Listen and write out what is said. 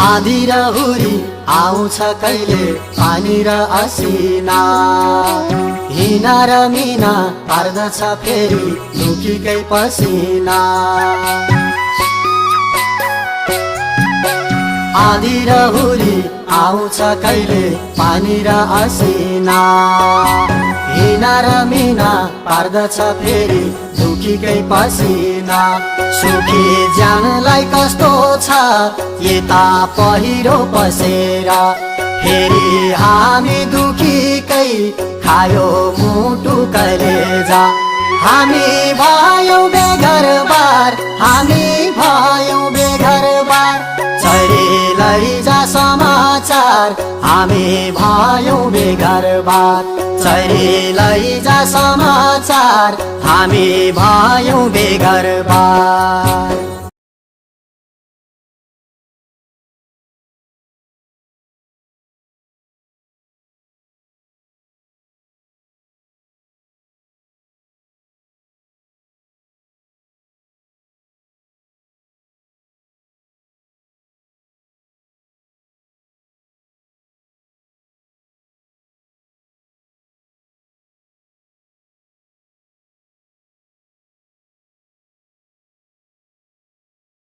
आधी र हुरी आउँछ कहिले पानी र असिना हिना र मिना पर्दछ फेरि लुकीकै पसिना आधी र हुरी आउँछ कहिले पानी र असिना हिना र मिना पर्दछ फेरि दुखीकै पसिना सुखी ज्यानलाई कस्तो छ यता पहिरो पसेर फेरि हामी दुखीकै खायो मुटु कलेजा हामी भयौं बेघरबार हामी भयौं बेघरबार चरी लैजा समाचार हामी भयौं बेघरबार चरी लैजा समाचार हामी भयौं बेघरबार।